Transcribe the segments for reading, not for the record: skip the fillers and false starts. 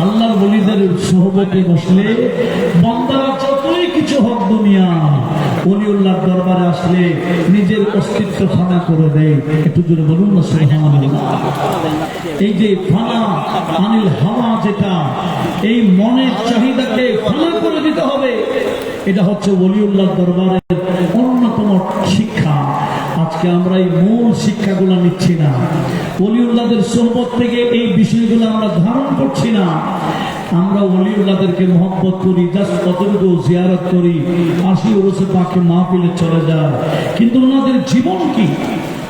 আল্লাহর ওলিদের সোহবতে বসলে বান্দারা যতই কিছু হক দুনিয়া ওলিউল্লাহর দরবারে আসলে নিজের অস্তিত্ব ফানা করে দেয়। একটু জোরে বলুন না সুবহানাল্লাহ। এই যে ফানা আনিল হাওয়া, যেটা এই মনের চাহিদাকে ফানা করে দিতে হবে, এটা হচ্ছে ওলিউল্লাহর দরবারের অন্যতম শিক্ষা। আজকে আমরা এই মূল শিক্ষাগুলো নিচ্ছি না, ওলিউল্লাহদের সোহবত থেকে এই বিষয়গুলো আমরা ধারণ করছি না। আমরা ওলিউল্লাহদেরকে মহব্বত করি, জাস্ট কতটুকু জিয়ারত করি, আসি ওরসে পাকে মাহফিলে চলে যায়, কিন্তু ওনাদের জীবন কি,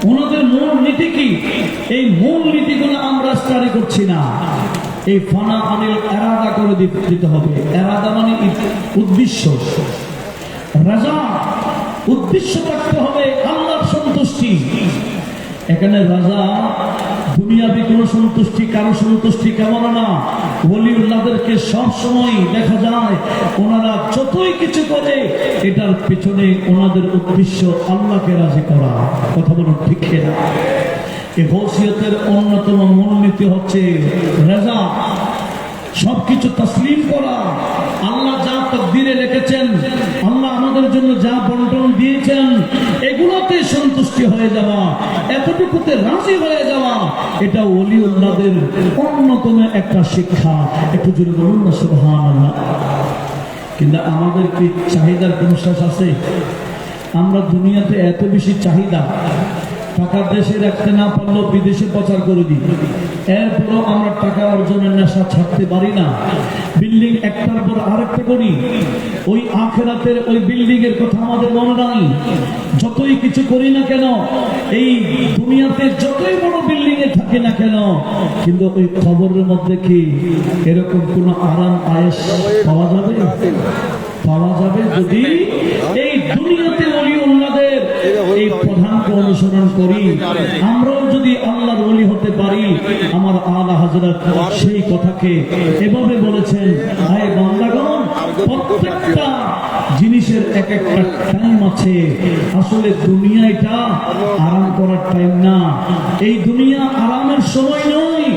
ওনাদের মূল নীতি কি, এই মূল নীতিগুলো আমরা স্টাডি করছি না। এই ফানা আনিল এরাদা করে দিতে হবে। এরাদা মানে উদ্দেশ্য, রাজা উদ্দেশ্য থাকতে হবে আল্লাহর সন্তুষ্টি। এখানে রাজা দুনিয়াবি কোনো সন্তুষ্টি, কারো সন্তুষ্টি কেমন না। ওলিউল্লাহদেরকে সব সময় দেখা যায় ওনারা যতই কিছু করে এটার পেছনে ওনাদের উদ্দেশ্য আল্লাহকে রাজি করা। কথা বলুন ঠিক না? এই গৌসিয়তের অন্যতম মূলনীতি হচ্ছে রাজা, সবকিছু তসলিম করা। আল্লাহ যা তাকদীরে রেখেছেন, আল্লাহ আমাদের জন্য যা বন্টন দিয়েছেন, এগুলোতে সন্তুষ্টি হয়ে যাওয়া, এতটুকুতে রাজি হয়ে যাওয়া, এটা ওলিউল্লাহদের অন্যতম একটা শিক্ষা। একটু জোরে বলুন না সুবহানাল্লাহ। কিন্তু আমাদের কি চাহিদার কোনো শেষ আছে? আমরা দুনিয়াতে এত বেশি চাহিদা, টাকা দেশে রাখতে না পারলেও বিদেশে প্রচার করে দিই। এরপরও আমরা টাকা অর্জনের নেশা ছাড়তে পারি না। বিল্ডিং একটার পর আরেকটা করি, ওই আখিরাতের ওই বিল্ডিং এর কথা আমাদের মনে নাই। যতই কিছু করি না কেন, এই দুনিয়াতে যতই বড় বিল্ডিং এ থাকি না কেন, কিন্তু ওই খবরের মধ্যে কি এরকম কোন আরাম আয়েশ পাওয়া যাবে? পাওয়া যাবে যদি এই দুনিয়াতে ওলিউল্লাহদের এই প্রধানকে অনুসরণ করি। আমরাও যদি আল্লাহর ওলি হতে পারি, আমার আলা হযরত সেই কথাকে এভাবে বলেছেন, হে বান্দাগণ, প্রত্যেকটা জিনিসের এক একটা টাইম আছে। আসলে দুনিয়া এটা আরাম করার টাইম না, এই দুনিয়া আরামের সময় নয়।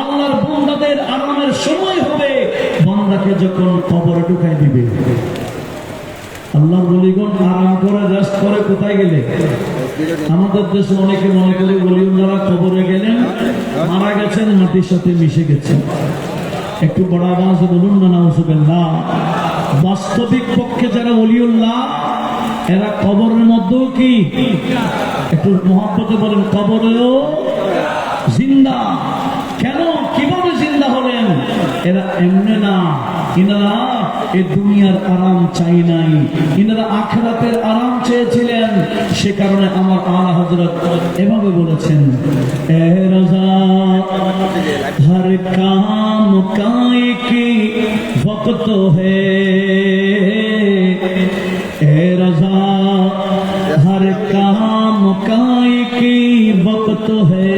আল্লাহর বান্দাদের আরামের সময় হবে বান্দাকে যখন কবরে ঢুকাই দিবে। আল্লাহ বলিগণ আরাম করে রেস্ট করে কোথায় গেলে? আমাদের দেশে অনেকে মনে করে ওলিউল্লাহরা কবরে গেলেন, মারা গেছেন, মাটির সাথে মিশে গেছেন। একটু বড় আওয়াজে বলুন না নাউজুবিল্লাহ। বাস্তবিক পক্ষে যারা ওলিউল্লাহ, এরা কবরের মধ্যেও কি, একটু মহব্বতে বলেন, কবরেও জিন্দা। কেন, কিভাবে জিন্দা হলেন? এরা এমনি না, ইনারা এই দুনিয়ার আরাম চাই নাই, ইনারা আখিরাতের আরাম চেয়েছিলেন। সে কারণে আমার আলা হযরত এভাবে বলেছেন, এ রাজা হর কাম কায়ে কি ওয়াক্ত হে, এ রাজা হর কাম কায়ে কি ওয়াক্ত হে,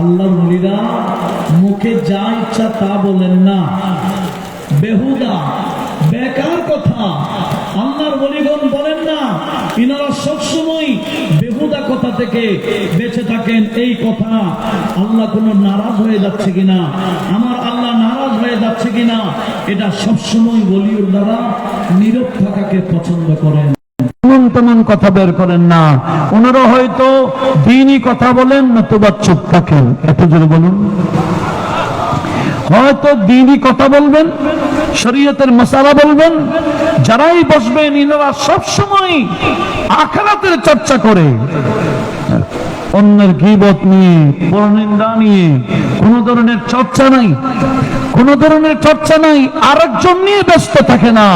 আল্লাহর ওলিরা মুখে যা ইচ্ছা তা বলেন না, বেহুদা বেকার কথা আল্লাহর ওলিগণ বলেন না। ইনারা সবসময় বেহুদা কথা থেকে বেঁচে থাকেন। এই কথা আল্লাহ কোনো নারাজ হয়ে যাচ্ছে কিনা, আমার আল্লাহ নারাজ হয়ে যাচ্ছে কিনা, এটা সবসময় ওলিউল্লাহরা নীরব থাকাকে পছন্দ করেন। তেমন কথা বের করেন না। ওনারা হয়তো দ্বীনি কথা বলেন, নতুবা চুপ থাকেন। এত জোরে বলুন। হয়তো দ্বীনি কথা বলবেন, শরীয়তের মাসালা বলবেন। যারাই বসবেন, ইনারা সবসময় আখিরাতের চর্চা করে। অন্যের গীবত নিয়ে, পরনিন্দা নিয়ে কোন ধরনের চর্চা নাই, কোন ধরনের চর্চা নাই। আরেকজন নিয়ে ব্যস্ত থাকে না,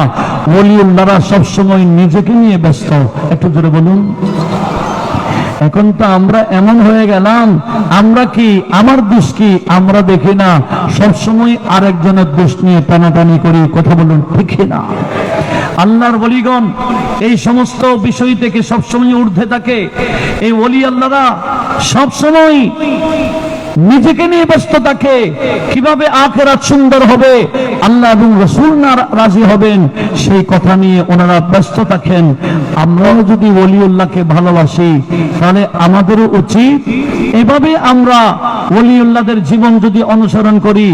ওলিউল্লাহরা সবসময় নিজেকে নিয়ে ব্যস্ত। একটু জোরে বলুন। এখন তো আমরা এমন হয়ে গেলাম, আমরা কি, আমার দোষ কি আমরা দেখি না, সবসময় আরেকজনের দোষ নিয়ে টানাটানি করি। কথা বলুন, ঠিক না? আল্লাহর ওলিগণ এই সমস্ত বিষয় থেকে সবসময় ঊর্ধ্বে থাকে। এই ওলি আল্লাহরা সবসময় নিজেকে নিয়ে ব্যস্ত থাকে, কিভাবে আখিরাত সুন্দর হবে, আল্লাহ এবং রাসূল রাজি হবেন, সেই কথা নিয়ে ওনারা ব্যস্ত থাকেন। আমরাও যদি ওলিউল্লাহকে ভালোবাসি, তাহলে আমাদেরও উচিত এভাবে আমরা ওলিউল্লাহদের জীবন যদি অনুসরণ করি,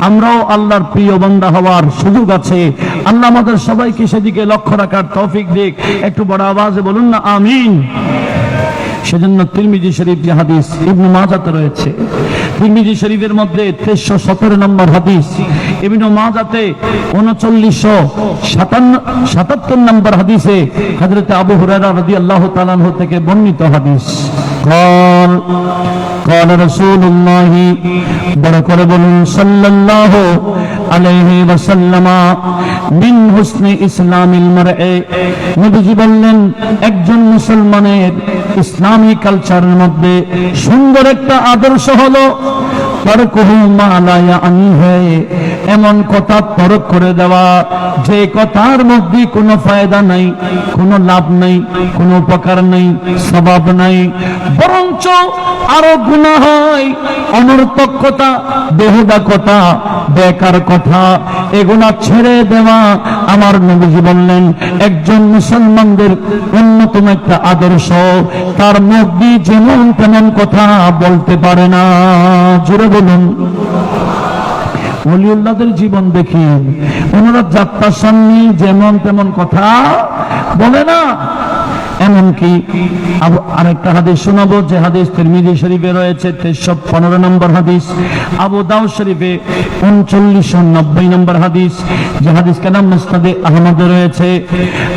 আমরাও আল্লাহর প্রিয় বান্দা হওয়ার সুযোগ আছে। আল্লাহ আমাদের সবাইকে সেদিকে লক্ষ্য রাখার তৌফিক দিক। একটু বড় আওয়াজে বলুন না আমিন। সেজন্য তিরমিজি শরীফ যে হাদিস ইবনে মাজাতে রয়েছে, তিরমিজি শরীফের মধ্যে 317 নম্বর হাদিস, ইবনে মাজাতে 3977 নম্বর হাদিসে হযরত আবু হুরায়রা রাদিয়াল্লাহু তাআলা আনহু থেকে বর্ণিত হাদিস। قال قال رسول الله বড় করে বলুন সাল্লাল্লাহু আলাইহি ওয়াসাল্লাম মিন হুসনি ইসলামিল মার'i, নবীজি বললেন একজন মুসলমানের ইসলামী কালচারের মধ্যে সুন্দর একটা আদর্শ হলো তারকুহু মা লা ইয়ানিহি, এমন কথা তরক করে দেওয়া যে কথার মধ্যে কোনো ফায়দা নাই, কোনো লাভ নাই, কোনো উপকার নাই, সওয়াব নাই, বরঞ্চ আরো গুনাহ হয়। অনর্থক কথা, বেহুদা কথা, বেকার কথা, এগুলা ছেড়ে দেওয়া। আমার নবীজি বললেন একজন মুসলমানদের অন্যতম একটা আদর্শ, তার মুখ দিয়ে যেমন তেমন কথা বলতে পারে না। জোরে বলুন। ওলিউল্লাহদের জীবন দেখি, ওনারা যাত্রার সামনে যেমন তেমন কথা বলে না। এমনকি আরেকটা হাদিস শোনাবো, যে হাদিস তিরমিজি শরীফে রয়েছে 315 নম্বর হাদিস, আবু দাউদ শরীফে 3990 নম্বর হাদিস, যে হাদিস নাম মুসনাদে আহমদে রয়েছে।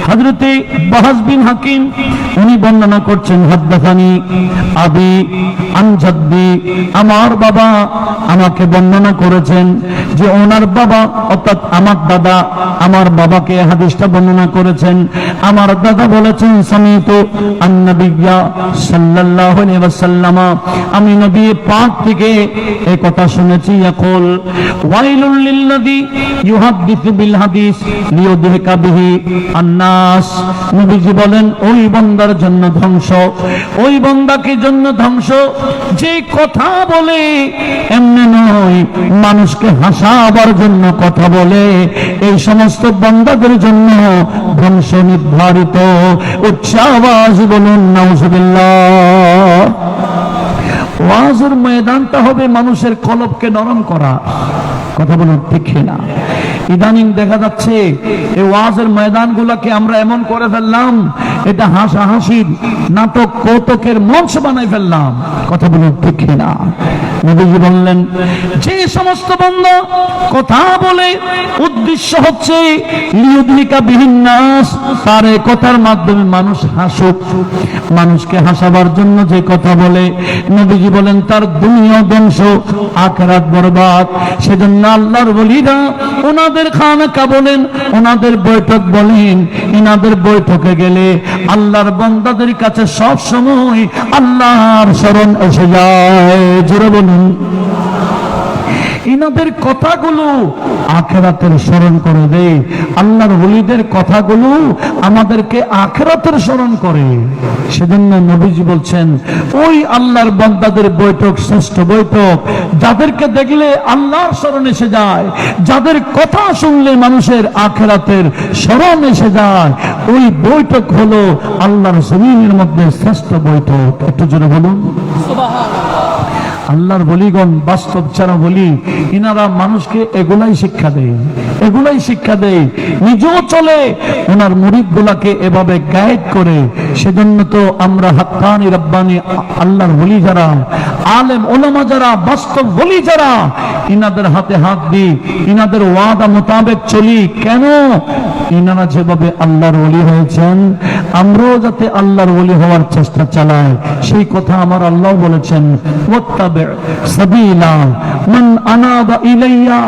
হযরতে বাহাস বিন হাকিম উনি বর্ণনা করছেন, হাদাসানি আবি আন জাদ্দি, আমার বাবা আমাকে বর্ণনা করেছেন যে ওনার বাবা অর্থাৎ আমার দাদা আমার বাবাকে হাদিসটা বর্ণনা করেছেন। আমার দাদা বলেছেন সামিতু আন-নবিয়্যা সাল্লাল্লাহু আলাইহি ওয়াসাল্লাম, আমি নবী পাক থেকে এই কথা শুনেছি, ইয়াকুল ওয়াইলুল লিল্লাযী ইউহাদ্দিসু বিল হাদিস লিয়ুদহিকা বিহি আন-নাস, নবীজি বলেন ওই বান্দার জন্য ধ্বংস, ওই বান্দাকে জন্য ধ্বংস যে কথা বলে এমনি নয়, মানুষকে হাসাবার জন্য কথা বলে, এই সমস্ত বান্দাদের জন্য ধ্বংস নির্ধারিত। উচ্চ আওয়াজ বলুন নাউজুবিল্লাহ। ওয়াজের ময়দানটা হবে মানুষের কলবকে নরম করা। কথা বলুন ঠিক না? ইদানিং দেখা যাচ্ছে এই ওয়াজের ময়দানগুলোকে আমরা এমন করে ফেললাম, এটা হাসাহাসির নাটক কৌতুকের মঞ্চ বানাই ফেললাম। কথা বলুন ঠিক না? নবীজি বললেন যে সমস্ত বান্দা কথা বলে উদ্দেশ্য হচ্ছে লিয়ুদহিকা বিহিন নাস, তার এই কথার মাধ্যমে মানুষ হাসুক, মানুষকে হাসাবার জন্য যে কথা বলে, নবীজি বলেন তার দুনিয়া ধ্বংস, আখিরাত বরবাদ। সেজন্য আল্লাহর ওলিরা ওনাদের খানকা বলেন, ওনাদের বৈঠক বলেন, ইনাদের বৈঠকে গেলে আল্লাহর বান্দাদের কাছে সব সময় আল্লাহর শরণ এসে যায়। জোরে বলুন। ইনাদের কথাগুলো আখিরাতের স্মরণ করে দেয়। আল্লাহর ওলিদের কথাগুলো আমাদেরকে আখিরাতের স্মরণ করে। সেজন্য নবীজি বলছেন ওই আল্লাহর বান্দাদের বৈঠক শ্রেষ্ঠ বৈঠক, যাদেরকে দেখলে আল্লাহর স্মরণ এসে যায়, যাদের কথা শুনলে মানুষের আখিরাতের স্মরণ এসে যায়, ওই বৈঠক হলো আল্লাহর জমিনের মধ্যে শ্রেষ্ঠ বৈঠক। একটু জোরে বলুন সুবহানাল্লাহ। আল্লাহর বলিগণ বাস্তব ছাড়া বলি, ইনারা মানুষকে এগুলাই শিক্ষা দেয়, এগুলাই শিক্ষা দেয়, নিজেও চলে, ওনার মুরিদ গুলাকে এভাবে গাইড করে। সেজন্য তো আমরা হাক্কানি রব্বানি আল্লাহর বলি যারা, আলেম ওলামা যারা, বাস্তব বলি যারা, ইনাদের হাতে হাত দিই, ইনাদের ওয়াদা মোতাবেক চলি। কেন? ইনারা যেভাবে আল্লাহর ওলি হয়েছেন, আমরাও যাতে আল্লাহর ওলি হওয়ার চেষ্টা চালাই, সেই কথা আমার আল্লাহ বলেছেন, ওয়াত্তাবি' সাবিলা মান আনাবা ইলাইয়া।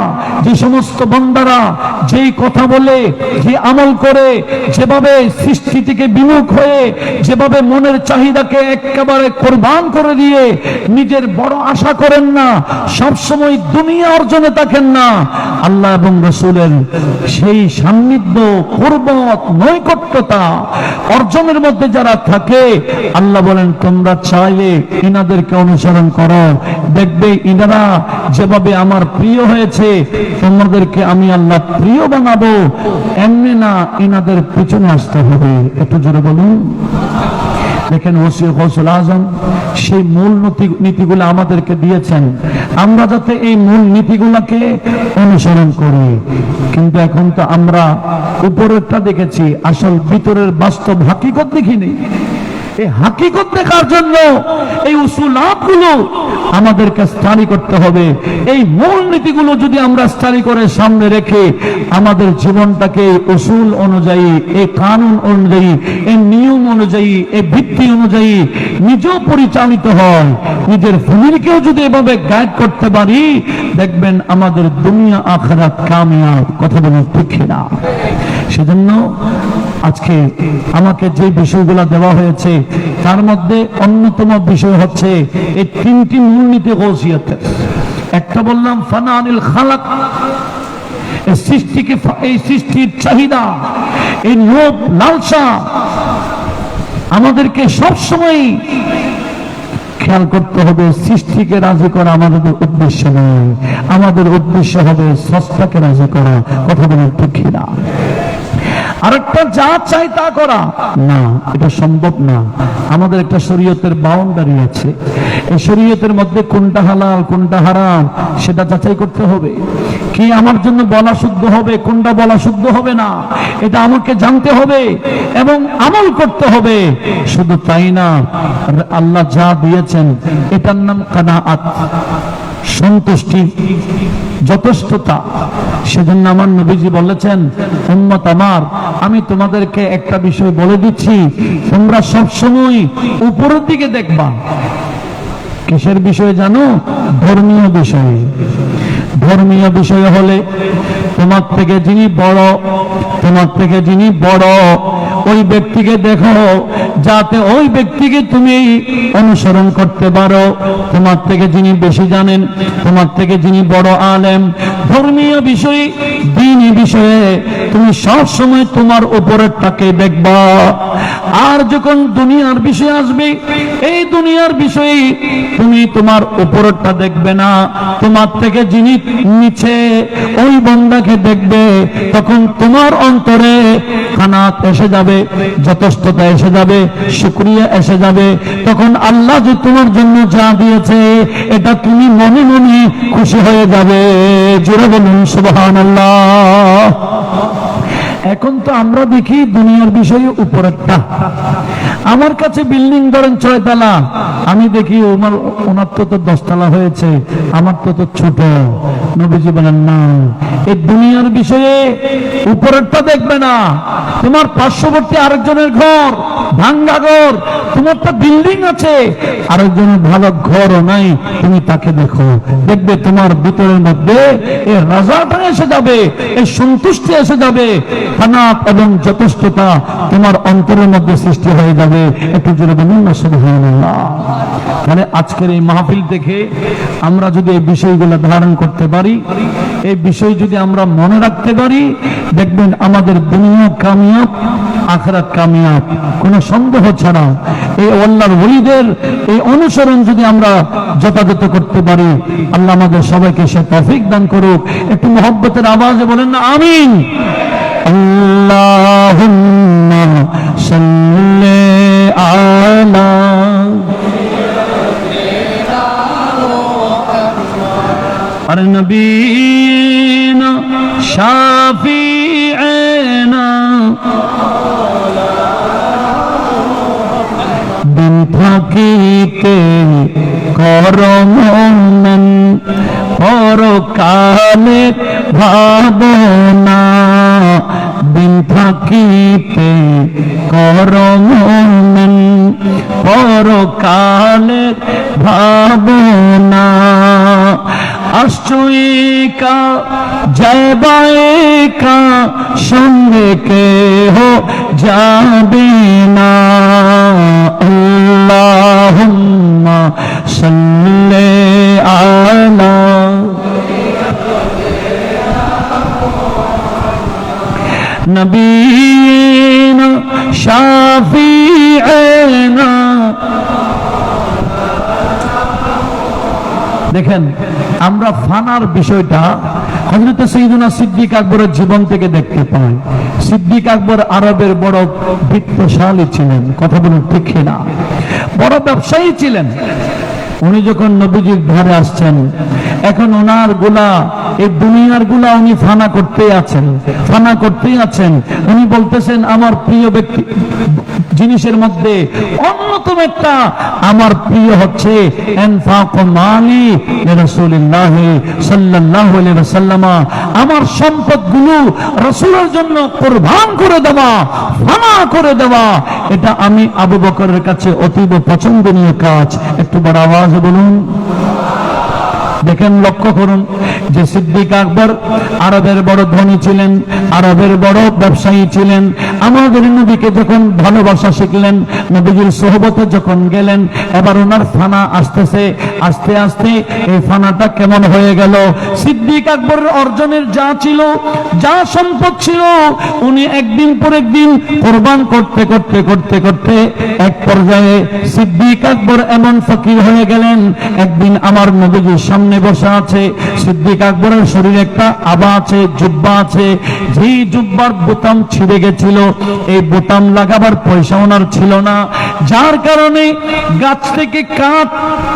যে সমস্ত বান্দারা যেই কথা বলে, যে আমল করে, যেভাবে সৃষ্টি থেকে বিমুখ হয়ে, যেভাবে মনের চাহিদাকে একেবারে কোরবান করে দিয়ে নিজের বড় আশা করেন না, সবসময় দুনিয়া অর্জনে থাকেন না, আল্লাহ এবং রাসূলের সেই সান্নিধ্য, কুরবত, নৈকট্যতা অর্জনের মধ্যে যারা থাকে, আল্লাহ বলেন তোমরা চাইলে ইনাদেরকে অনুসরণ করো, দেখবে ইনারা যেভাবে আমার প্রিয় হয়েছে, তোমাদেরকে আমি আল্লাহ প্রিয় বানাবো। এমনি না, ইনাদের পিছনে আসতে হবে। একটু জোরে বলুন। দেখেন ওসি গৌসুল আজম সেই মূল নীতিগুলো আমাদেরকে দিয়েছেন, আমরা যাতে এই মূল নীতিগুলোকে অনুসরণ করি। কিন্তু এখন তো আমরা উপরেরটা দেখেছি, আসল ভিতরের বাস্তব হাকিকত দেখিনি। এই হাকিকত দেখার জন্য এই উসুলাতগুলো আমাদেরকে স্টাডি করতে হবে। এই মূল নীতিগুলো যদি আমরা স্টাডি করে সামনে রেখে আমাদের জীবনটাকে উসুল অনুযায়ী, এই কানুন অনুযায়ী, এই নিয়ম অনুযায়ী, এই ভিত্তি অনুযায়ী নিজেও পরিচালিত হয়, নিজের ফ্যামিলিকেও যদি এভাবে গাইড করতে পারি, দেখবেন আমাদের দুনিয়া আখিরাত কামিয়াব। কথা বলুন ঠিক না? সেজন্য আজকে আমাকে যে বিষয়গুলো দেওয়া হয়েছে তার মধ্যে অন্যতম বিষয় হচ্ছে এই তিনটি মূলনীতি গৌসিয়তের। একটা বললাম ফানা আনিল খালাক, এই সৃষ্টিকে, এই সৃষ্টির চাহিদা, এই লোভ লালসা আমাদেরকে সবসময় খেয়াল করতে হবে। সৃষ্টিকে রাজি করা আমাদের উদ্দেশ্য নয়, আমাদের উদ্দেশ্য হবে স্রষ্টাকে রাজি করা। কথা বলেন ঠিক না? আরেকটা যা চাই তা করা না, এটা সম্ভব না। আমাদের একটা শরীয়তের বাউন্ডারি আছে, এই শরীয়তের মধ্যে কোনটা হালাল কোনটা হারাম সেটা যাচাই করতে হবে। কি আমার জন্য বলা শুদ্ধ হবে, কোনটা বলা শুদ্ধ হবে না, এটা আমাকে জানতে হবে এবং আমল করতে হবে। শুধু তাই না, আল্লাহ যা দিয়েছেন এটার নাম কানাআত, সন্তুষ্টি, যথেষ্টতা। সেজন্য আমার নবীজি বলেছেন, উম্মত আমার, আমি তোমাদেরকে একটা বিষয় বলে দিচ্ছি, তোমরা সবসময় উপরের দিকে দেখবা। কিসের বিষয় জানো? ধর্মীয় বিষয়ে। ধর্মীয় বিষয় হলে তোমার থেকে যিনি বড়, তোমার থেকে যিনি বড়, ওই ব্যক্তিকে দেখো, যাতে ওই ব্যক্তিকে তুমি অনুসরণ করতে পারো। তোমার থেকে যিনি বেশি জানেন, তোমার থেকে যিনি বড় আলেম, ধর্মীয় বিষয়ে, দ্বীনি বিষয়ে তুমি সব সময় তোমার উপরেরটাকে দেখবা। আর যখন দুনিয়ার বিষয় আসবে, এই দুনিয়ার বিষয়ে তুমি তোমার উপরেরটা দেখবে না, তোমার থেকে যিনি নিচে ওই বান্দাকে দেখবে। তখন তোমার অন্তরে কানাত এসে যাবে, যথেষ্টতা এসে যাবে, শুকরিয়া এসে যাবে। তখন আল্লাহ যে তোমার জন্য যা দিয়েছে এটা তুমি মনে মনে খুশি হয়ে যাবে। জোরে বলুন সুবহানাল্লাহ। এখন তো আমরা দেখি দুনিয়ার বিষয়ে উপরেরটা। আমার কাছে বিল্ডিং ধরেন 6 তলা, আমি দেখি ওনার তো 10 তলা হয়েছে, আমার তো ছোট। নবীজি বলেন না, এই দুনিয়ার বিষয়ে উপরেরটা দেখবে না। তোমার পার্শ্ববর্তী আরেকজনের ঘর, ভাঙ্গা ঘর, তোমার তো বিল্ডিং আছে, আরেকজনের ভালো ঘরও নাই, তুমি তাকে দেখো, দেখবে তোমার ভিতরের মধ্যে এই রাজাটা এসে যাবে, এই সন্তুষ্টি এসে যাবে, কানাত এবং যথেষ্টতা তোমার অন্তরের মধ্যে সৃষ্টি হয়ে যাবে। একটু জোরে বলুন না সুবহানাল্লাহ। মানে আজকের এই মাহফিল থেকে আমরা যদি এই বিষয়গুলো ধারণ করতে পারি, এই বিষয় যদি আমরা মনে রাখতে পারি, দেখবেন আমাদের দুনিয়া কামিয়াব, আখিরাত কামিয়াব, কোনো সন্দেহ ছাড়া। এই আল্লাহর ওলিদের এই অনুসরণ যদি আমরা যথাযথ করতে পারি, আল্লাহ আমাদের সবাইকে সে তৌফিক দান করুক। একটু মহব্বতের আওয়াজে বলেন না আমিন। আল্লাহুম্মা সাল্লি আলা নবীনা শাফিঈনা দিন থাকিতে করমন পরকালে ভাবনা, দিন থাকিতে করমন পরকালের ভাবনা আসছো একা যাইবা একা সঙ্গে কেহ যাবে না আল্লাহুম্মা সাল্লি আলা নবীনা শাফিঈনা। দেখেন আমরা ফানার বিষয়টা হযরত সাইয়্যিদুনা সিদ্দিক আকবরের জীবন থেকে দেখতে পাই। সিদ্দিক আকবর আরবের বড় বিত্তশালী ছিলেন, কথা বলুন ঠিক না, বড় ব্যবসায়ী ছিলেন। উনি যখন নবীজির ধারে আসছেন, এখন ওনার গুলা এই দুনিয়ার গুলা উনি ফানা করতেই আছেন। উনি বলতেছেন আমার প্রিয় ব্যক্তি জিনিসের মধ্যে অন্যতম একটা আমার প্রিয় হচ্ছে ইনফাকু মালি লিরাসূলিল্লাহ সাল্লাল্লাহু আলাইহি ওয়াসাল্লাম, আমার সম্পদগুলো রাসূলের জন্য কুরবান করে দেওয়া, ফানা করে দেওয়া, এটা আমি আবু বকরের কাছে অতীব পছন্দনীয় কাজ। একটু বড় আওয়াজে বলুন। দেখেন লক্ষ্য করুন যে সিদ্দিক আকবর আরবের বড় ধনী ছিলেন, আরবের বড় ব্যবসায়ী ছিলেন। আমাদের নবীকে যখন ভালোবাসা শিখলেন, নবীজির সোহবতে যখন গেলেন, এবার ওনার ফানা আসতেছে। আস্তে আস্তে এই ফানাটা কেমন হয়ে গেল, সিদ্দিক আকবরের অর্জনের যা ছিল, যা সম্পদ ছিল, উনি একদিন পর একদিন কোরবান করতে করতে করতে করতে এক পর্যায়ে সিদ্দিক আকবর এমন ফকির হয়ে গেলেন। একদিন আমার নবীজির সামনে বসে আছে, সিদ্দিক আকবরের শরীরে একটা আবা আছে, জুব্বা আছে, যেই জুব্বার বোতাম ছিঁড়ে গেছিল, এই বোতাম লাগাবার পয়সা ওনার ছিল না, যার কারণে গাছ থেকে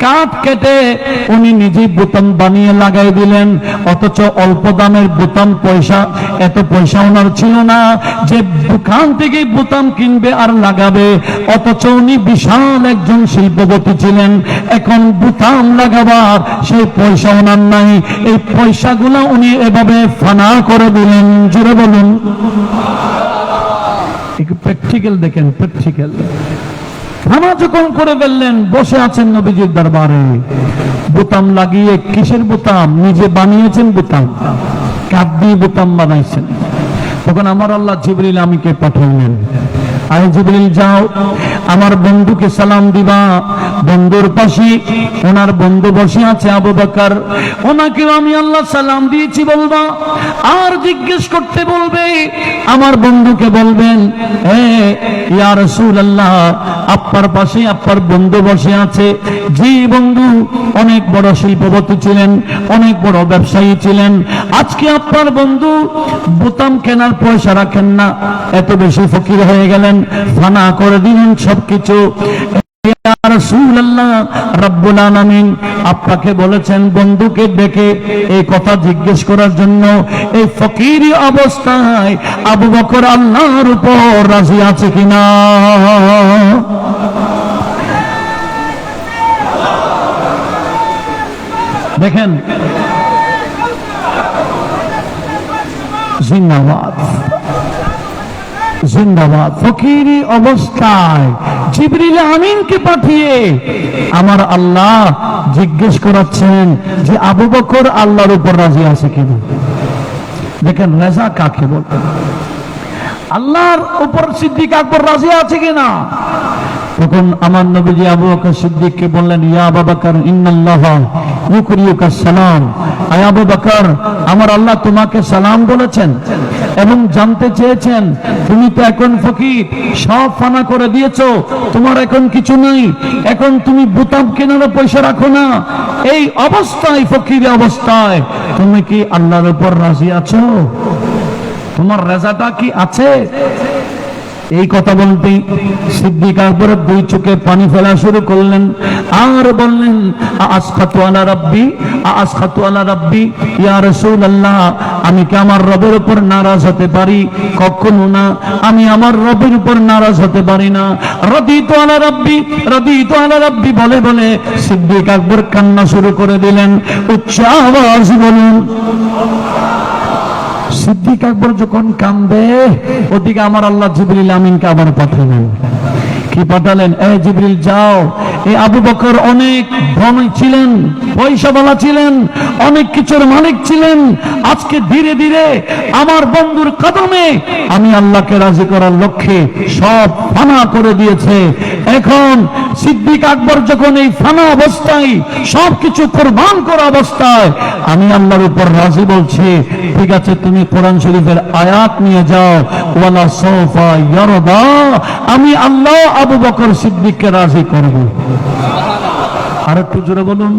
কাঠ কেটে উনি নিজেই বোতাম বানিয়ে লাগাই দিলেন। অথচ অল্প দামের বোতাম, পয়সা, এত পয়সা ওনার ছিল না যে দোকান থেকে বোতাম কিনবে আর লাগাবে। অথচ উনি বিশাল একজন শিল্পপতি ছিলেন, এখন বোতাম লাগাবার সেই পয়সা ওনার নাই। এই পয়সাগুলো উনি এভাবে ফানা করে দিলেন। জুড়ে বলুন। একটু প্র্যাকটিক্যাল দেখেন, প্র্যাকটিক্যাল। ফানা যখন করে ফেললেন, বসে আছেন নবীজির দরবারে, বোতাম লাগিয়ে, কিসের বোতাম? নিজে বানিয়েছেন বোতাম, কাঠ দিয়ে বোতাম বানাইছেন। তখন আমার আল্লাহ জিবরিল আমিকে পাঠাইলেন, আরে জিবরিল যাও, আমার বন্ধুকে সালাম দিবা। বন্ধুর পাশে ওনার বন্ধু বসে আছে আবু বকর, ওনাকেও আমি আল্লাহ সালাম দিয়েছি বলবা। আর জিজ্ঞেস করতে বলবে, আমার বন্ধুকে বলবেন, হে ইয়া রাসূলুল্লাহ, আপনার পাশে আপনার বন্ধু বসে আছে, যে বন্ধু অনেক বড় শিল্পপতি ছিলেন, অনেক বড় ব্যবসায়ী ছিলেন, আজকে আপনার বন্ধু বোতাম কেনার পয়সা রাখেন না, এত বেশি ফকির হয়ে গেলেন, ফানা করে দিলেন সবকিছু। ইয়া রাসূলুল্লাহ, রব্বুল আলামিন আপনাকে বলেছেন বন্ধুকে ডেকে এই কথা জিজ্ঞেস করার জন্য। এই ফকির অবস্থায় আবু বকর আল্লাহর উপর রাজি আছে কিনা? দেখেন, জিন্দাবাদ জিন্দাবাদ। ফকিরি অবস্থায় জিবরিল আমিনকে পাঠিয়ে আমার আল্লাহ জিজ্ঞেস করাচ্ছেন যে আবু বকর আল্লাহর উপর রাজি আছে কিনা। দেখেন রাজা কাকে বলতে, আল্লাহর উপর সিদ্দিক আকবর রাজি আছে কিনা। তখন আমার নবীজি আবু বকর সিদ্দিককে বললেন, ইয়া আবু বকর ইন্নাল্লাহা ইউকরিউকা সালাম। আয় আবু বকর, আমার আল্লাহ তোমাকে সালাম বলেছেন এবং জানতে চেয়েছেন তুমি তো এখন ফকির, সব ফানা করে দিয়েছো, তোমার এখন কিছু নাই, এখন তুমি বোতাম কেনার পয়সা রাখো না, এই অবস্থায়, ফকির অবস্থায় তুমি কি আল্লাহর উপর রাজি আছো? তোমার রেজাটা কি আছে? এই কথা বলতেই সিদ্দিক আকবরের দুই চোখে পানি ফেলা শুরু করলেন আর বললেন, আসখাতু আলা রাব্বি, আসখাতু আলা রাব্বি, ইয়া রাসূলুল্লাহ, আমি কি আমার রবের উপর নারাজ হতে পারি? কখনো না, আমি আমার রবের উপর নারাজ হতে পারি না। রাদিতু আলা রাব্বি, রাদিতু আলা রাব্বি বলে বলে সিদ্দিক আকবর কান্না শুরু করে দিলেন। উচ্চ আওয়াজ বলুন। সিদ্দিক আকবর যখন কান্দে, ওদিকে আমার আল্লাহ জিবরিল আমিনকে আবার পাঠালেন। কি পাঠালেন? এ জিবরিল যাও, এই আবু বকর অনেক ধনী ছিলেন, পয়সাওয়ালা ছিলেন, অনেক কিছুর মালিক ছিলেন, আজকে ধীরে ধীরে আমার বন্ধুর কদমে আমি আল্লাহকে রাজি করার লক্ষ্যে সব ফানা করে দিয়েছে। এখন সিদ্দিক আকবর যখন এই ফানা অবস্থায়, সবকিছু কুরবান করা অবস্থায় আমি আল্লাহর উপর রাজি বলছি, ঠিক আছে তুমি কোরআন শরীফের আয়াত নিয়ে যাও, ওয়ালা সাউফা ইয়ারদা, আমি আল্লাহ আবু বকর সিদ্দিককে রাজি করব। আর একটু জোরে বলুন,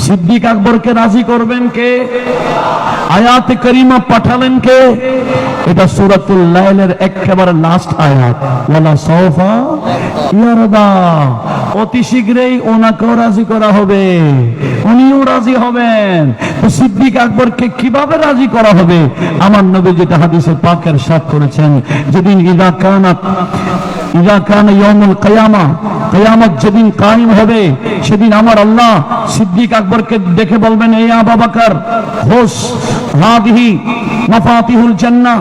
সিদ্দিক আকবরকে রাজি করবেন কে? আয়াত করিমা পাঠালেন কে? এটা সূরাতুল লাইলের একেবারে লাস্ট আয়াত, ওয়ালা সাউফা ইয়ারদা, অতি শীঘ্রই ওনাকেও রাজি করা হবে, উনিও রাজি হবেন। তো সিদ্দিক আকবরকে কিভাবে রাজি করা হবে? আমার নবী যেটা হাদিসে পাকের ইরশাদ করেছেন, যেদিন ইযা কানা ইয়াউমুল কিয়ামা, কিয়ামত যেদিন কায়েম হবে, সেদিন আমার আল্লাহ সিদ্দিক আকবরকে দেখে বলবেন, এই আবু বকর খুশ, হাদিহি মাফাতিহুল জান্নাহ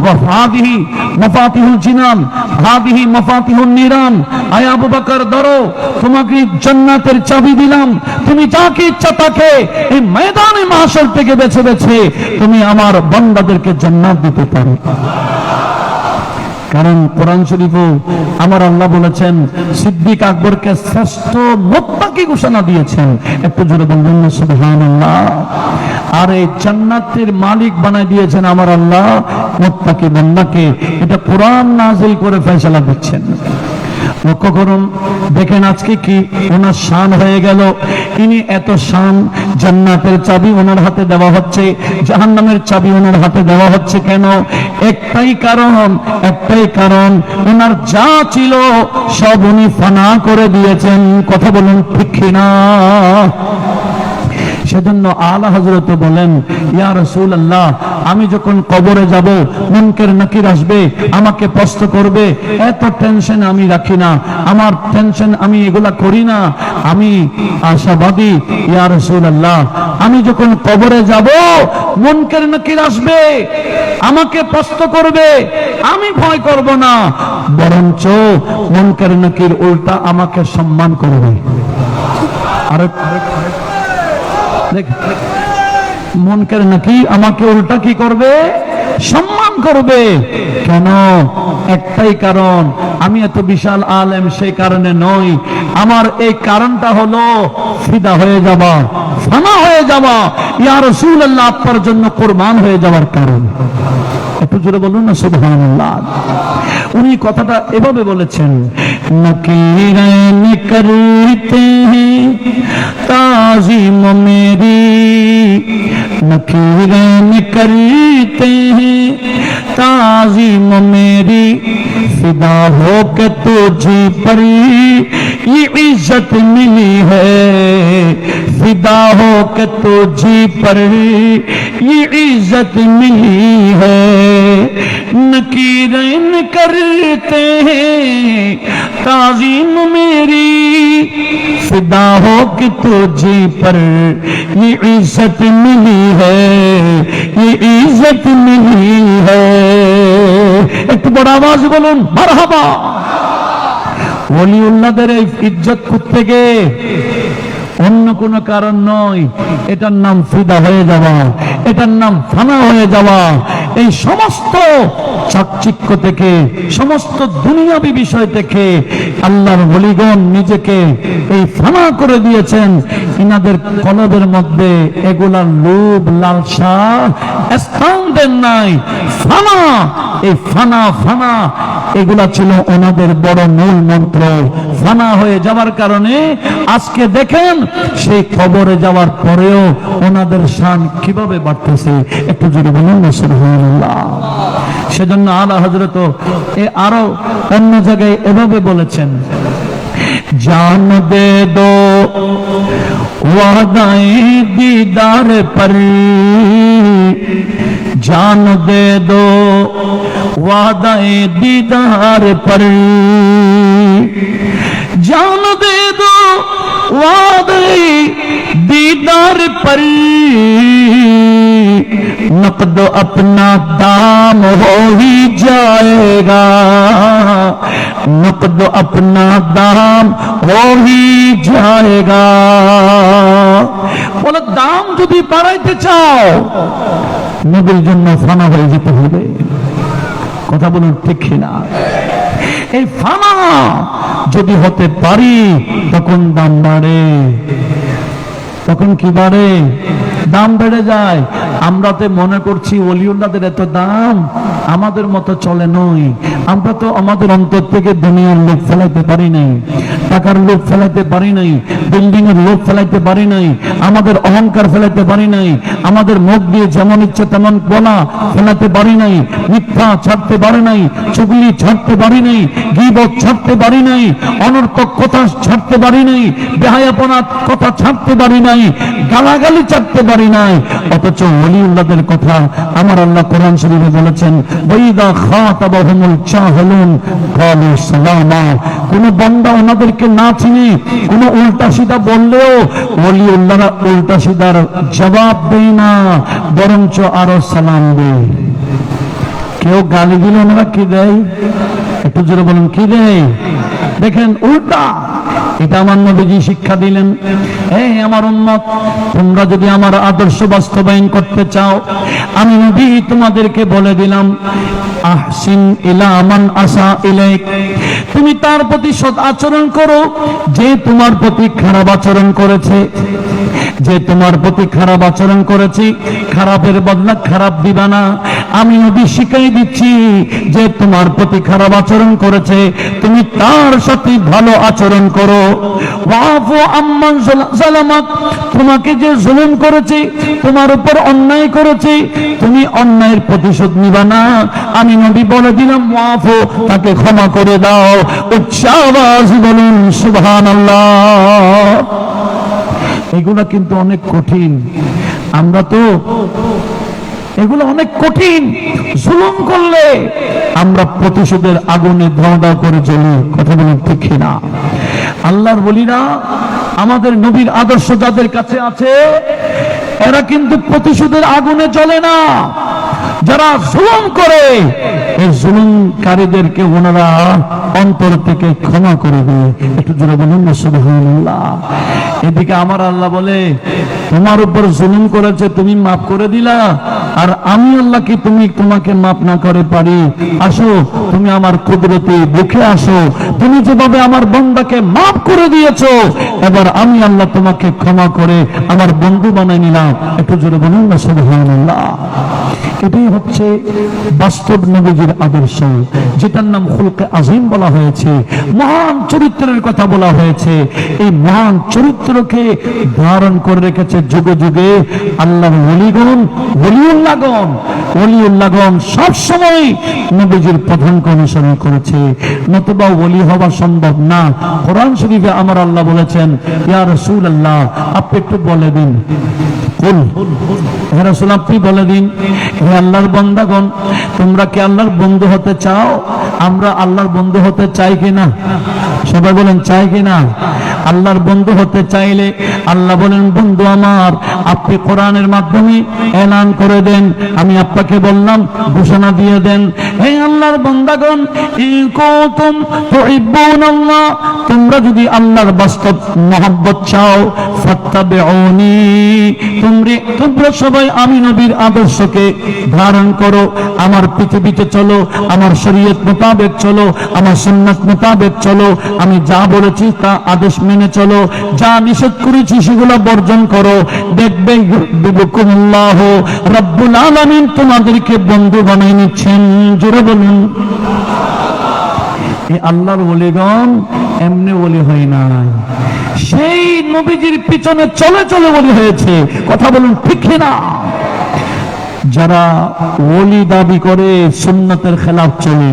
ওয়া হাদিহি মাফাতিহুল জিনান, হাদিহি মাফাতিহুন নিরান। আয় আবু বকর, ধরো, তোমাকে জান্নাতের চাবি দিলাম, তুমি যাকে ইচ্ছা তাকে এই ময়দানে মাহশর থেকে বেছে বেছে তুমি আমার বান্দাদেরকে জান্নাত দিতে পারো। কারণ কোরআন শরীফে আমার আল্লাহ বলেছেন সিদ্দিক আকবরকে শ্রেষ্ঠ মুত্তাকি ঘোষণা দিয়েছেন। একটু জোরে বলুন না সুবহানাল্লাহ। আর এই জান্নাতের মালিক বানাই দিয়েছেন আমার আল্লাহ মুত্তাকি বান্দাকে। এটা কোরআন নাযিল করে ফয়সালা দিচ্ছেন। লক্ষ্য করুন, দেখেন আজকে কি ওনার শান হয়ে গেল। ইনি এত শান, জান্নাতের চাবি ওনার হাতে দেওয়া হচ্ছে, জাহান্নামের চাবি ওনার হাতে দেওয়া হচ্ছে। কেন? একটাই কারণ, ওনার যা ছিল সব উনি ফানা করে দিয়েছেন। কথা বলুন ঠিক কিনা? সেজন্য আলা হযরত বলেন, ইয়া রাসূলুল্লাহ, আমি যখন কবরে যাব, মুনকার নাকির আসবে, আমাকে প্রশ্ন করবে, এত টেনশন আমি রাখি না, আমার টেনশন আমি এগুলা করি না, আমি আশাবাদী ইয়া রাসূলুল্লাহ, আমি যখন কবরে যাব, মুনকার নাকির আসবে, আমাকে প্রশ্ন করবে, আমি ভয় করব না, বরঞ্চ মুনকার নাকির উল্টা আমাকে সম্মান করবে। আর মুনকার নাকির আমাকে উল্টা কি করবে? সম্মান করবে। কেন? একটাই কারণ, আমি এত বিশাল আলেম সেই কারণে নয়, আমার এই কারণটা হলো ফিদা হয়ে যাওয়া, ফানা হয়ে যাওয়া, ইয়া রাসূলুল্লাহ আপনার জন্য কুরবান হয়ে যাওয়ার কারণ। একটু জোরে বলুন না সুবহানাল্লাহ। উনি কথাটা এভাবে বলেছেন, নকিরান করতে হ্যাঁ তাজিম মেরি, নকিরান করতে হ্যাঁ ताज़ीम मेरी, फिदा हो के तुझी पर ये इज्जत मिली है, फिदा हो के तुझी पर ये इज्जत मिली है, नकीरन करते हैं ताज़ीम मेरी, फिदा हो के तुझी पर ये इज्जत मिली है, ये इज्जत मिली है। একটু বড় আওয়াজ বলুন মারহাবা। ওলিউল্লাহদের এই ইজ্জত কোত্থেকে? অন্য কোন কারণ নয়, এটার নাম ফিদা হয়ে যাওয়া, এটার নাম ফানা হয়ে যাওয়া। এই সমস্ত চাকচিক্য থেকে, সমস্ত দুনিয়াবী বিষয় থেকে আল্লাহর ওলিগণ নিজেকে এই ফানা করে দিয়েছেন। ইনাদের কলবের মধ্যে এগুলার লোভ লালসা স্থান দেন নাই। ফানা, এই ফানা এগুলা ছিল ওনাদের বড় মূল মন্ত্র। ফানা হয়ে যাওয়ার কারণে আজকে দেখেন সেই কবরে যাওয়ার পরেও ওনাদের শান কিভাবে বাড়তেছে। একটু জোরে বলুন না সুবহানাল্লাহ। সেজন্য আলা হযরত আরো অন্য জায়গায় এভাবে বলেছেন, জান দে দো ওয়াদায়ে दीदार पर, जान दे दो वादाए दीदार पर, जान दे दो वादाए दीदार पर, नकद अपना दाम हो ही जाएगा, नकद अपना दाम हो ही जाएगा। বলে দাম যদি বাড়াইতে চাও নবীর জন্য ফানা হয়ে যেতে হবে। কথা বলুন ঠিক কিনা? এই ফানা যদি হতে পারি তখন দাম বাড়ে। তখন কি বাড়ে? দাম বেড়ে যায়। আমরা তো মনে করছি ওলিউল্লাহদের এত দাম, আমাদের মতো চলে নই। আমরা তো আমাদের অন্তর থেকে দুনিয়ার লোভ ফেলাইতে পারি নাই, টাকার লোভ ফেলাইতে পারি নাই, বিল্ডিং এর লোভ ফেলাইতে পারি নাই, আমাদের অহংকার ফেলাইতে পারি নাই, আমাদের মুখ দিয়ে যেমন ইচ্ছে তেমন বলা ফেলাতে পারি নাই, মিথ্যা ছাড়তে পারি নাই, চুগলি ছাড়তে পারি নাই, গীবত ছাড়তে পারি নাই, অনর্থক কথা ছাড়তে পারি নাই, বেহায়াপনা কথা ছাড়তে পারি নাই, গালাগালি ছাড়তে পারি নাই। অথচ ওলিউল্লাহদের কথা আমার আল্লাহ কোরআন শরীফে বলেছেন, ওয়াইদা খাতাবাহুমুল জাহিলুন ক্বালু সালামা। কোন বান্দা ওনাদেরকে না চিনে কোন উল্টা সিধা বললেও ওলিউল্লাহরা উল্টা সিধার জবাব দেয় না, বরঞ্চ আরো সালাম দেয়। কেউ গালি দিলে ওনারা কি দেয়? একটু জোরে বলুন, কি দেয়? দেখেন উল্টা। এটা আমার নবীজি শিক্ষা দিলেন, এই আমার উম্মত, তোমরা যদি আমার আদর্শ বাস্তবায়ন করতে চাও, আমি নবী তোমাদেরকে বলে দিলাম, আহসিন ইলা মান আসা ইলাইক, তুমি তার প্রতি সৎ আচরণ করো যে তোমার প্রতি খারাপ আচরণ করেছে। যে তোমার প্রতি খারাপ আচরণ করেছি, খারাপের বদলা খারাপ দিবা না। আমি নবী শিখাই দিচ্ছি, যে তোমার প্রতি খারাপ আচরণ করেছে তুমি তার সাথে ভালো আচরণ করো। ওয়াফু আম্মান যালামাক, তোমাকে যে জুলুম করেছে, তোমার উপর অন্যায় করেছে, তুমি অন্যায়ের প্রতিশোধ নিবা না। আমি নবী বলে দিলাম, ওয়াফু, তাকে ক্ষমা করে দাও। উচ্চ আওয়াজ বলুন সুবহানাল্লাহ। এগুলা কিন্তু অনেক কঠিন। আমরা তো এগুলো অনেক কঠিন। জুলুম করলে আমরা প্রতিশোধের আগুনে দাও দাও করে জ্বলি। কথা বলুন ঠিক কিনা? আল্লাহর বলিরা, আমাদের নবীর আদর্শ যাদের কাছে আছে, এরা কিন্তু প্রতিশোধের আগুনে জ্বলে না। যারা জুলুম করে, এই জুলুমকারীদেরকে ওনারা অন্তর থেকে ক্ষমা করে দেয়। একটু জোরে বলুন না সুবহানাল্লাহ। এদিকে আমার আল্লাহ বলে, তোমার উপর জুলুম করেছে, তুমি মাফ করে দিলা, আর আমি আল্লাহ কি তোমাকে মাফ না করে পারি? আসো, তুমি আমার কুদরতি বুকে আসো। তুমি যেভাবে আমার বান্দাকে মাফ করে দিয়েছো, এবার আমি আল্লাহ তোমাকে ক্ষমা করে আমার বন্ধু বানাই নিলাম। একটু জোরে বলুন না সুবহানাল্লাহ। এটাই হচ্ছে বাস্তব নবীজির আদর্শ, যেটার নাম খুলকে আযীম বলা হয়েছে, মহান চরিত্রের কথা বলা হয়েছে। এই মহান চরিত্রকে ধারণ করে রেখেছে যুগে যুগে আল্লাহর ওলিগণ, ওলিউল্লাহগণ সব সময় নবীজির পথকে অনুসরণ করেছে, নতুবা ওলি হওয়া সম্ভব না। কোরআন শরীফে আমার আল্লাহ বলেছেন, ইয়া রাসূলুল্লাহ, আপনি একটু বলে দিন, কুল, হে রাসূল আপনি বলে দিন, হে আল্লাহর বান্দাগণ, তোমরা কি আল্লাহর বন্ধু হতে চাও? আমরা আল্লাহর বন্ধু হতে চাই কিনা? সবাই বলেন, চাই কিনা? আল্লাহর বন্ধু হতে চাইলে আল্লাহ বলেন, বন্ধু আমার, আপনি কোরআনের মাধ্যমে এলান করে দেন। আমি আপনাকে বললাম, ঘোষণা দিয়ে দেন, হে আল্লাহর বান্দাগণ, ইন কুনতুম তুহিব্বুনাল্লাহ, তোমরা যদি আল্লাহর বাস্তব মহব্বত চাও, ফাত্তাবিউনি, তোমরা সবাই আমি নবীর আদর্শকে ধারণ করো, আমার পৃথিবীতে চলো, আমার শরীয়ত মোতাবেক চলো, আমার সুন্নাত মোতাবেক চলো, আমি যা বলেছি তা আদেশ মেনে চলো, যা নিষেধ করেছি সেগুলো বর্জন করো। দেখবে বিবকুমুল্লাহ রব্বুল আলামিন তোমাদেরকে বন্ধু বানিয়ে নিচ্ছেন। জোরে বলুন। এই আল্লাহর ওলিগণ এমনি ওলি হয় না, সেই নবীজির পিছনে চলে চলে ওলি হয়েছে। কথা বলুন ঠিক না? যারা ওলি দাবি করে সুন্নতের খেলাফ চলে,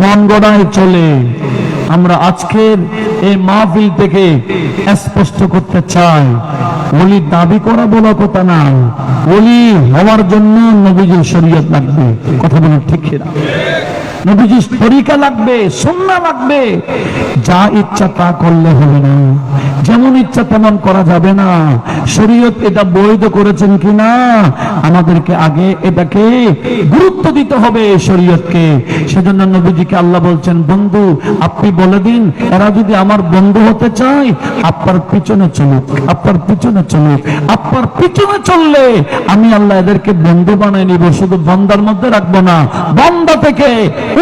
মন গড়ায় চলে, আমরা আজকের এই মাহফিল থেকে স্পষ্ট করতে চাই, ওলি দাবি করা বলা কথা না, ওলি হওয়ার জন্য নবীজির শরীয়ত লাগবে। কথা বলুন ঠিক না? নবীজির তরিকা লাগবে, সুন্নাহ লাগবে। যা ইচ্ছা তা করলে হবে না। যেমন ইচ্ছা তেমন করা যাবে না। শরীয়ত এটা বৈধ করেছেন কিনা আমাদেরকে আগে এটাকে গুরুত্ব দিতে হবে শরীয়তকে। সেজন্য নবীজিকে আল্লাহ বলছেন, বন্ধু আপনি বলে দিন এরা যদি আমার বন্ধু হতে চায় আপনার পিছনে চলুক, আপনার পিছনে চলুক। আপনার পিছনে চললে আমি আল্লাহ এদেরকে বন্ধু বানিয়ে নিব, শুধু বান্দার মধ্যে রাখবো না, বান্দা থেকে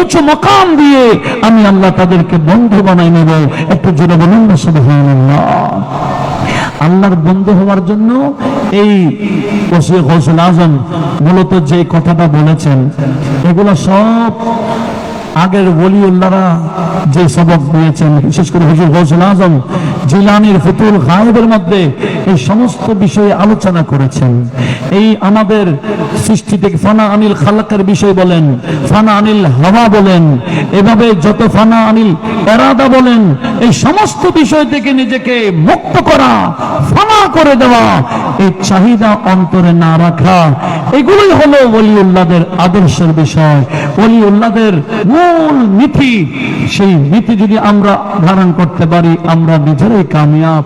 উঁচু মাকাম দিয়ে আমি আল্লাহ তাদেরকে বন্ধু বানাই নেব। একটু জোরে বলুন না সুবহানাল্লাহ। আল্লাহর বন্ধু হওয়ার জন্য এই ওসি গৌসুল আজম মূলত যে কথাটা বলেছেন এগুলো সব আগের ওলিউল্লাহরা যে সবক দিয়েছেন, বিশেষ করে হুজুর গৌসুল আজম জিলানীর ফুতুল গায়েবের মধ্যে এই সমস্ত বিষয়ে আলোচনা করেছেন। এই আমাদের সৃষ্টি থেকে ফানা আনিল খালাকের বিষয় বলেন, ফানা আনিল হাওয়া বলেন, এভাবে যত ফানা আনিল এরাদা বলেন, এই সমস্ত বিষয় থেকে নিজেকে মুক্ত করা, ফানা করে দেওয়া, এই চাহিদা অন্তরে না রাখা, এগুলোই হলো ওলিউল্লাহদের আদর্শের বিষয়, ওলিউল্লাহদের মূল নীতি। সেই নীতি যদি আমরা ধারণ করতে পারি আমরা নিজেরাই কামিয়াব।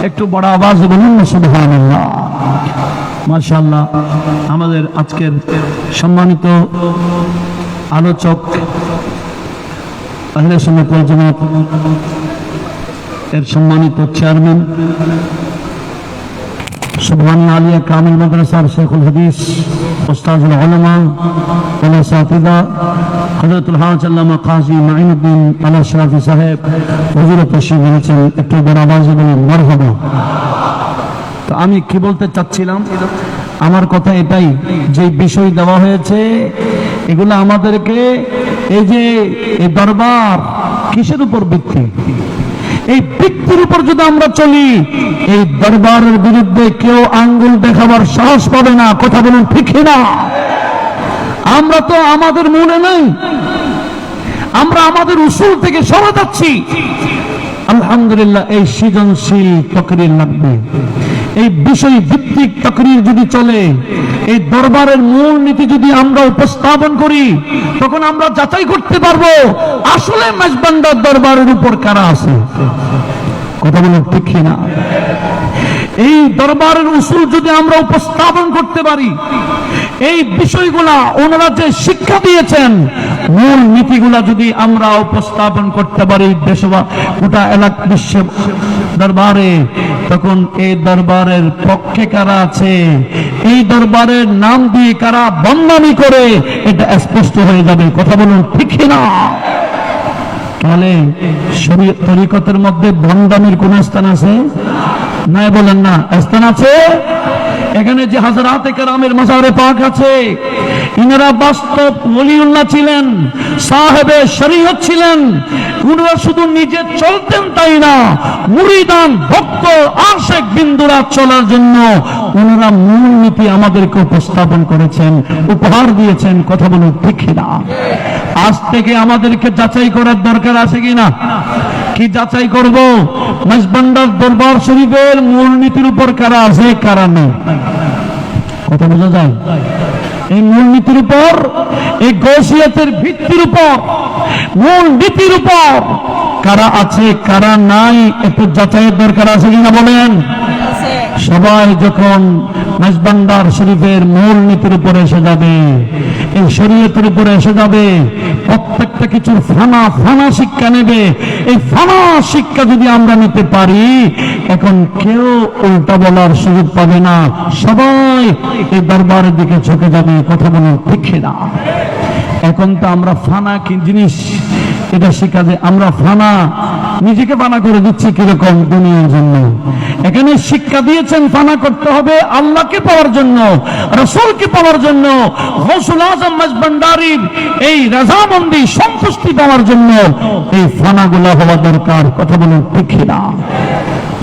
একটু বড় আওয়াজ বলুন না সুবহানাল্লাহ। মাশাআল্লাহ, আমাদের আজকের সম্মানিত আলোচক আহলে সুন্নাত ওয়াল জামাত এর সম্মানিত চেয়ারম্যান সুবহান আলিয়া কামিল মাদ্রাসার শেখুল হাদিস উস্তাজুল উলামা ওয়াল আসাতিদা হযরতুল হাজ আল্লামা কাজী মাইনুদ্দিন আলা শরাফি সাহেব হুজুর তশরিফ এনেছেন। একটু বড় আওয়াজে বলুন মারহাবা। তো আমি কি বলতে চাচ্ছিলাম, আমার কথা এটাই যে বিষয় দেওয়া হয়েছে এগুলো আমাদেরকে, এই যে এই দরবার কিসের উপর ভিত্তি, এই ভিত্তির উপর যদি আমরা চলি এই দরবারের বিরুদ্ধে কেউ আঙ্গুল দেখাবার সাহস পাবে না। কথা বলুন ঠিক না? আমরা তো আমাদের মনে নাই, আমরা আমাদের উসুল থেকে সরে যাচ্ছি। আলহামদুলিল্লাহ, এই সৃজনশীল তাকরীর লাগবে, এই বিষয় ভিত্তিক তাকরীর যদি চলে, এই দরবারের মূল নীতি যদি আমরা উপস্থাপন করি তখন আমরা যাচাই করতে পারবো আসলে মেজবান্ডার দরবারের উপর কারা আছে। কথা বলুন ঠিক না? এই দরবারের উসুল যদি আমরা উপস্থাপন করতে পারি, এই বিষয়গুলা ওনারা যে শিক্ষা দিয়েছেন মূল নীতিগুলা যদি আমরা উপস্থাপন করতে পারি দেশবা গোটা এলাকা বিশ্ব দরবারে, তখন এই দরবারের পক্ষে কারা আছে, এই দরবারের নাম দিয়ে কারা বদনামি করে এটা স্পষ্ট হয়ে যাবে। কথা বলুন ঠিক না? তাহলে শরীয়ত তরিকতের মধ্যে বদনামির কোন স্থান আছে? নাই বলেন না, স্থান আছে। এখানে যে হাজরাতে কেরামের মাজারে পাক আছে, ইনারা বাস্তব ওলিউল্লাহ ছিলেন, সাহেবে শরীয়ত ছিলেন। উনারা শুধু নিজে চলতেন তাই না, মুরিদান ভক্ত আশিক বিন্দুরা চলার জন্য উনারা মূল নীতি আমাদেরকে উপস্থাপন করেছেন, উপহার দিয়েছেন। কথা বলুন ঠিক না? আজ থেকে আমাদেরকে যাচাই করার দরকার আছে কিনা? কি যাচাই করব? মেজবান্ডার দরবার শরীফের মূল নীতির উপর কারা আছে, কারা নেই। কথা বোঝা যায়? এই মূল নীতির উপর, এই গৌসিয়তের ভিত্তির উপর, মূল নীতির উপর কারা আছে কারা নাই একটু যাচাইয়ের দরকার আছে কিনা বলেন? সবাই যখন মেজবান্ডার শরীফের মূল নীতির উপরে এসে যাবে, এই শরীয়তের উপরে এসে যাবে, প্রত্যেকটা কিছুর ফানা ফানা শিক্ষা নেবে। এই ফানা শিক্ষা যদি আমরা নিতে পারি এখন কেউ উল্টা বলার সুযোগ পাবে না, সবাই এই দরবারের দিকে ঝুঁকে যাবে। কথা বলুন ঠিক না? এখন তো আমরা ফানা কি জিনিস এটা শিক্ষা যে আমরা ফানা নিজেকে ফানা করে দিচ্ছি কিরকম দুনিয়ার জন্য। এখানে শিক্ষা দিয়েছেন ফানা করতে হবে আল্লাহকে পাওয়ার জন্য, রাসূলকে পাওয়ার জন্য, গৌসুল আজম মেজবান্ডারির এই রাজামন্দি সন্তুষ্টি পাওয়ার জন্য এই ফানাগুলো হওয়া দরকার। কথা বলুন ঠিক না?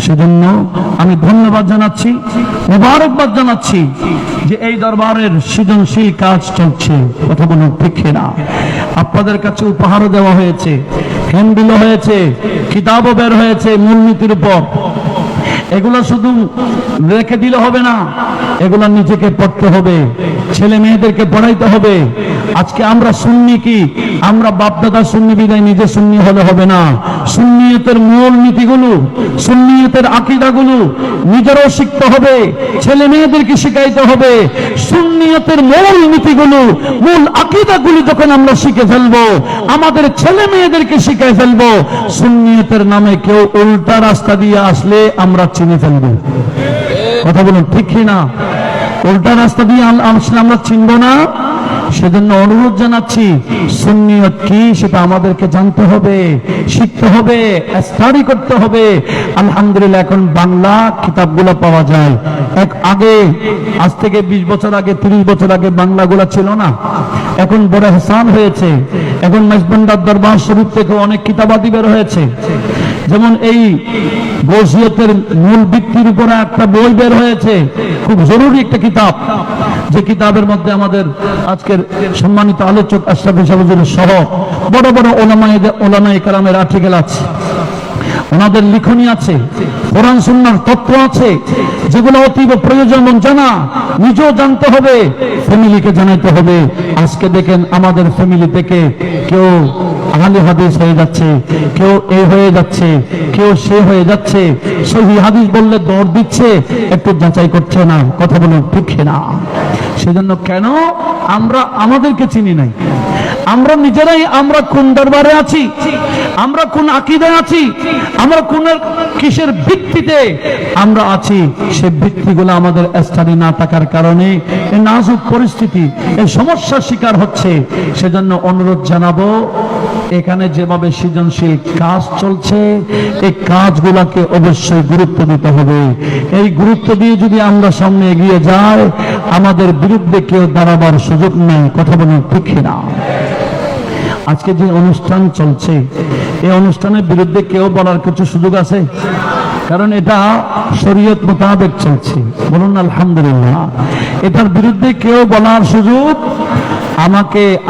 সেজন্য আমি ধন্যবাদ জানাচ্ছি, মুবারকবাদ জানাচ্ছি যে এই দরবারের সৃজনশীল কাজ চলছে। কথা বলুন ঠিক না? আপনাদের কাছে উপহারও দেওয়া হয়েছে, হ্যান্ডবিলও হয়েছে, কিতাবও বের হয়েছে মূলনীতির উপর। এগুলো শুধু রেখে দিলে হবে না, এগুলো নিজেকে পড়তে হবে, ছেলে মেয়েদেরকে পড়াইতে হবে। আজকে আমরা সুন্নি কি, আমরা বাপদাদা সুন্নি বিদায় নিজে সুন্নি হলে হবে না। সুন্নিয়তের মূল নীতিগুলো, সুন্নিয়তের আকীদাগুলো নিজেরাও শিখতে হবে, ছেলে মেয়েদেরকে শিখাইতে হবে। সুন্নিয়তের মূল নীতিগুলো, মূল আকীদাগুলো যখন আমরা শিখে ফেলবো, আমাদের ছেলে মেয়েদেরকে শিখাই ফেলবো, সুন্নিয়তের নামে কেউ উল্টা রাস্তা দিয়ে আসলে আমরা চিনে ফেলবো। কথা বলুন ঠিক কি না? উল্টা রাস্তা দিয়ে আসলে আমরা চিনব না। সেজন্য অনুরোধ জানাচ্ছি, সুন্নিয়ত কি সেটা আমাদেরকে জানতে হবে, শিখতে হবে, স্টাডি করতে হবে। আলহামদুলিল্লাহ এখন বাংলা কিতাবগুলো পাওয়া যায়। আগে আজ থেকে 20 বছর আগে, 30 বছর আগে বাংলাগুলা ছিল না। এখন বড় হাসান হয়েছে। এখন মেজবান্ডার দরবার শরীফ থেকে অনেক কিতাবাদি বের হয়েছে। যেমন এই বসিয়তের মূল ভিত্তির উপরে একটা বই বের হয়েছে, খুব জরুরি একটা কিতাব, যে কিতাবের মধ্যে আমাদের আজকের সম্মানিত আলোচক আশরাফ হুজুর সহ বড় বড় ওলামায়ে কেরামের আর্টিকেল আছে, ওনাদের লিখনী আছে, কোরআন সুন্নাহর তত্ত্ব আছে, যেগুলো অতীব প্রয়োজন জানা, নিজেও জানতে হবে, ফ্যামিলিকে জানাইতে হবে। আজকে দেখেন আমাদের ফ্যামিলি থেকে কেউ আহলে হাদিস হয়ে যাচ্ছে, কেউ এ হয়ে যাচ্ছে, কেউ সে হয়ে যাচ্ছে, সহিহ হাদিস বললে দৌড় দিচ্ছে, একটু যাচাই করছে না। কথা বলুন ঠিক না? সেজন্য কেন আমরা আমাদেরকে চিনি নাই, আমরা নিজেরাই, আমরা কোন দরবারে আছি, আমরা কোন আকীদায় আছি, আমরা কোন কিসের ভিত্তিতে আমরা আছি, সে ভিত্তিগুলো আমাদের স্টাডি না থাকার কারণে এই নাজুক পরিস্থিতি, এই সমস্যার শিকার হচ্ছে। সেজন্য অনুরোধ জানাবো, এখানে যেভাবে সৃজনশীল কাজ চলছে, এই কাজগুলোকে অবশ্যই গুরুত্ব দিতে হবে। এই গুরুত্ব দিয়ে যদি আমরা সামনে এগিয়ে যাই, আমাদের বিরুদ্ধে কেউ দাঁড়াবার সুযোগ নেই। কথা বলুন ঠিক না? আজকে যে অনুষ্ঠান চলছে, এই অনুষ্ঠানের বিরুদ্ধে কেউ বলার কিছু সুযোগ আছে? কারণ এটা শরীয়ত মোতাবেক চলছে। বলুন আলহামদুলিল্লাহ। এটার বিরুদ্ধে কেউ বলার সুযোগ,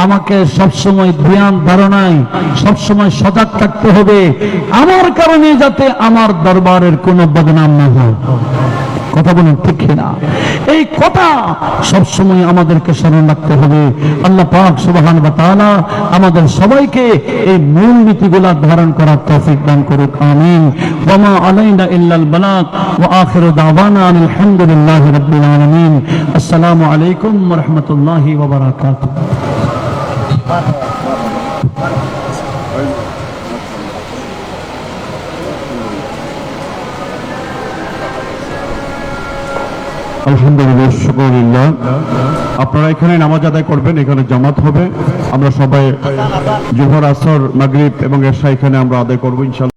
আমাকে সবসময় ধ্যান ধারণায় সবসময় সজাগ থাকতে হবে, আমার কারণে যাতে আমার দরবারের কোনো বদনাম না হয়। কথা বলুন ঠিক না? এই কথা সবসময় আমাদেরকে স্মরণ রাখতে হবে। আল্লাহ পাক সুবহানাহু ওয়া তাআলা আমাদের সবাইকে এই মূল নীতিগুলো ধারণ করার তৌফিক দান করুক। আমিন। ওয়া মা আলাইনা ইল্লাল বালাগ ওয়া আখিরু দাওয়ানা আলহামদুলিল্লাহি রাব্বিল আলামিন। আসসালামু আলাইকুম ওয়া রাহমাতুল্লাহি ওয়া বারাকাতুহু। আলহামদুলিল্লাহ, শুকরিল্লাহ। আপনারা এখানে নামাজ আদায় করবেন, এখানে জামাত হবে। আমরা সবাই জোহর, আসর, মাগরিব এবং এশা এখানে আমরা আদায় করবো ইনশাআল্লাহ।